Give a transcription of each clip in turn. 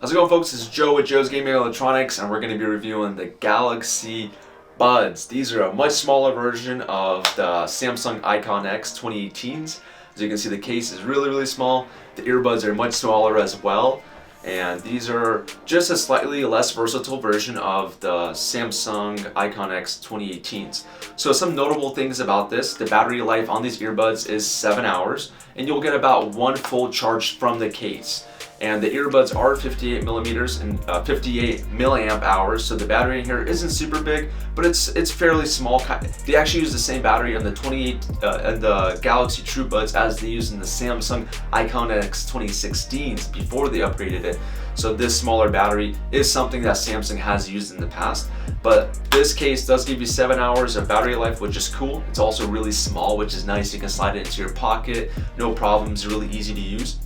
How's it going, folks? This is Joe with Joe's Gaming Electronics, and we're going to be reviewing the Galaxy Buds. These are a much smaller version of the Samsung Icon X 2018s. As you can see, the case is really small. The earbuds are much smaller as well, and these are just a slightly less versatile version of the Samsung Icon X 2018s. So some notable things about this: the battery life on these earbuds is 7 hours, and you'll get about one full charge from the case. And the earbuds are 58 millimeters and 58 milliamp hours, so the battery in here isn't super big, but it's fairly small. They actually use the same battery in the Galaxy True Buds as they use in the Samsung Icon X 2016s before they upgraded it. So this smaller battery is something that Samsung has used in the past, but this case does give you 7 hours of battery life, which is cool. It's also really small, which is nice. You can slide it into your pocket, no problems, really easy to use.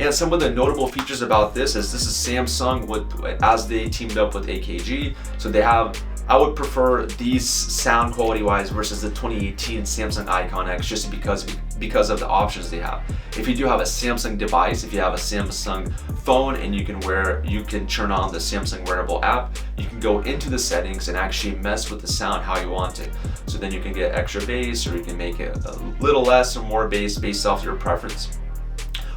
And some of the notable features about this is Samsung as they teamed up with AKG. So they have, I would prefer these sound quality wise versus the 2018 Samsung Icon X, just because of the options they have. If you do have a Samsung device, if you have a Samsung phone and you can turn on the Samsung wearable app, you can go into the settings and actually mess with the sound how you want it. So then you can get extra bass, or you can make it a little less or more bass based off your preference.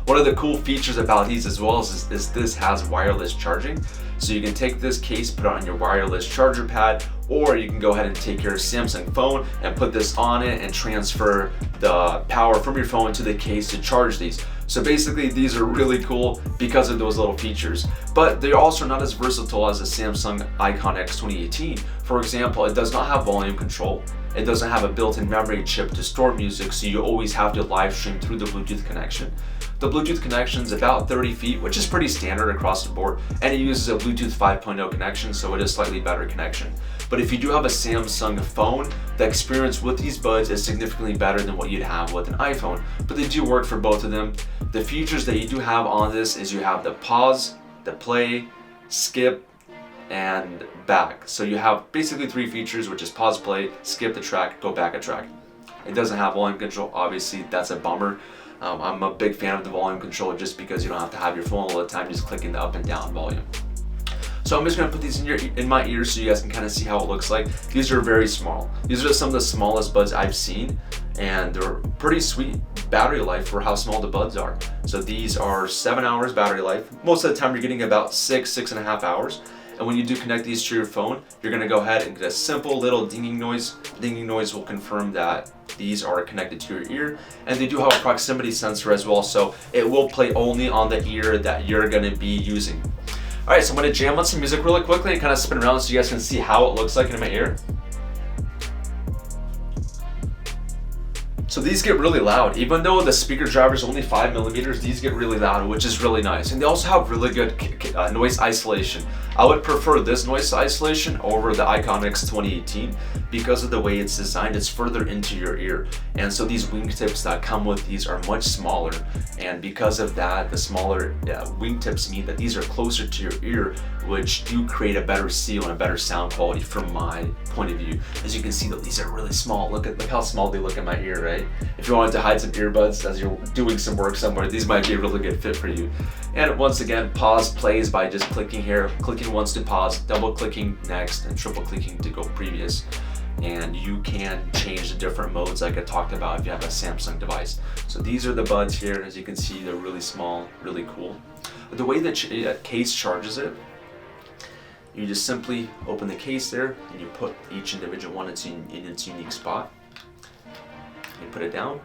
One of the cool features about these as well is this has wireless charging. So you can take this case, put it on your wireless charger pad, or you can go ahead and take your Samsung phone and put this on it and transfer the power from your phone to the case to charge these. So basically these are really cool because of those little features, but they're also not as versatile as the Samsung Icon X 2018. For example, it does not have volume control. It doesn't have a built-in memory chip to store music, so you always have to live stream through the Bluetooth connection. The Bluetooth connection is about 30 feet, which is pretty standard across the board, and it uses a Bluetooth 5.0 connection, so it is slightly better connection. But if you do have a Samsung phone, the experience with these buds is significantly better than what you'd have with an iPhone, but they do work for both of them. The features that you do have on this is you have the pause, the play, skip, and back. So you have basically three features, which is pause, play, skip the track, go back a track. It doesn't have volume control, obviously that's a bummer. I'm a big fan of the volume control just because you don't have to have your phone all the time just clicking the up and down volume. So I'm just going to put these in my ears so you guys can kind of see how it looks like. These are very small. These are some of the smallest buds I've seen, and they're pretty sweet battery life for how small the buds are. So these are 7 hours battery life. Most of the time you're getting about 6.5 hours. And when you do connect these to your phone, you're going to go ahead and get a simple little dinging noise. Dinging noise will confirm that these are connected to your ear, and they do have a proximity sensor as well, so it will play only on the ear that you're going to be using. Alright, so I'm going to jam on some music really quickly and kind of spin around so you guys can see how it looks like in my ear. So these get really loud. Even though the speaker driver is only 5 millimeters, these get really loud, which is really nice. And they also have really good noise isolation. I would prefer this noise isolation over the Icon X 2018 because of the way it's designed. It's further into your ear. And so these wingtips that come with these are much smaller. And because of that, the smaller wingtips mean that these are closer to your ear, which do create a better seal and a better sound quality from my point of view. As you can see, that these are really small. Look how small they look in my ear, right? If you wanted to hide some earbuds as you're doing some work somewhere, these might be a really good fit for you. And once again, pause plays by just clicking here, clicking once to pause, double clicking next, and triple clicking to go previous. And you can change the different modes like I talked about if you have a Samsung device. So these are the buds here. As you can see, they're really small, really cool. The way the case charges it, you just simply open the case there and you put each individual one in its unique spot. You put it down,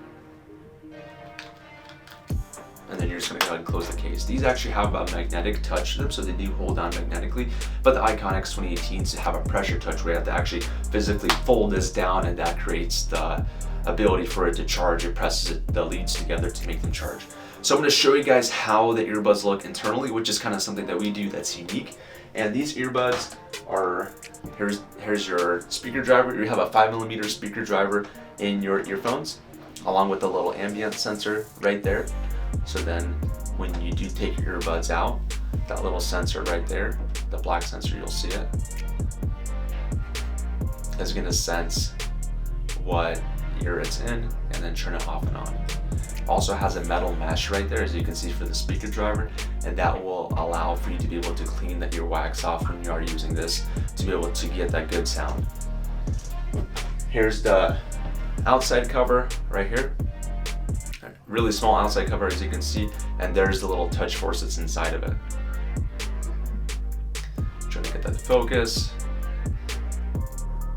and then you're just going to go ahead and close the case. These actually have a magnetic touch to them, so they do hold down magnetically, but the Icon X 2018s have a pressure touch where you have to actually physically fold this down, and that creates the ability for it to charge. It presses the leads together to make them charge. So I'm going to show you guys how the earbuds look internally, which is kind of something that we do that's unique. And these earbuds are, here's your speaker driver. You have a 5 millimeter speaker driver in your earphones, along with the little ambient sensor right there. So then when you do take your earbuds out, that little sensor right there, the black sensor, you'll see it, is going to sense what ear it's in and then turn it off and on. Also has a metal mesh right there, as you can see, for the speaker driver, and that will allow for you to be able to clean that earwax off when you are using this to be able to get that good sound. Here's the outside cover right here. Really small outside cover, as you can see, and there's the little touch force that's inside of it. Trying to get that to focus.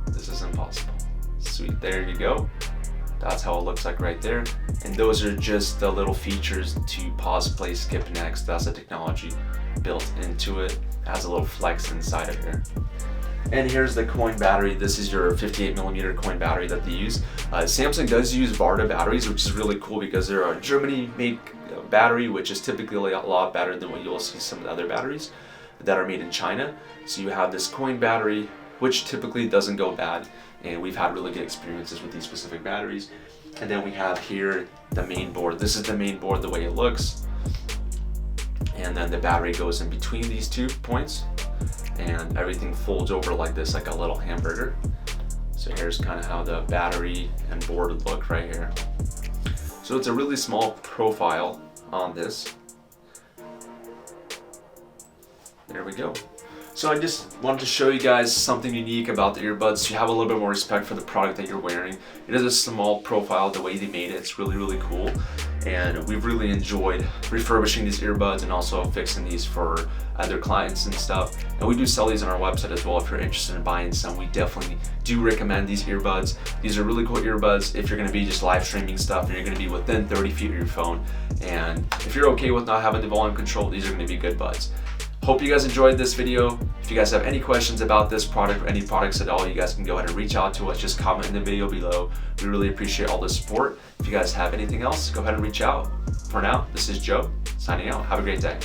This is impossible. Sweet, there you go. That's how it looks like right there. And those are just the little features to pause, play, skip next. That's the technology built into it. It has a little flex inside of here. And here's the coin battery. This is your 58mm coin battery that they use. Samsung does use Varta batteries, which is really cool because they're a Germany-made battery, which is typically a lot better than what you'll see some of the other batteries that are made in China. So you have this coin battery, which typically doesn't go bad, and we've had really good experiences with these specific batteries. And then we have here the main board. This is the main board, the way it looks. And then the battery goes in between these 2 points, and everything folds over like this, like a little hamburger. So here's kind of how the battery and board look right here. So it's a really small profile on this. There we go. So I just wanted to show you guys something unique about the earbuds, so you have a little bit more respect for the product that you're wearing. It is a small profile, the way they made it, it's really, really cool. And we've really enjoyed refurbishing these earbuds and also fixing these for other clients and stuff. And we do sell these on our website as well if you're interested in buying some. We definitely do recommend these earbuds. These are really cool earbuds if you're gonna be just live streaming stuff and you're gonna be within 30 feet of your phone. And if you're okay with not having the volume control, these are gonna be good buds. Hope you guys enjoyed this video. If you guys have any questions about this product or any products at all, you guys can go ahead and reach out to us. Just comment in the video below. We really appreciate all the support. If you guys have anything else, go ahead and reach out. For now, this is Joe signing out. Have a great day.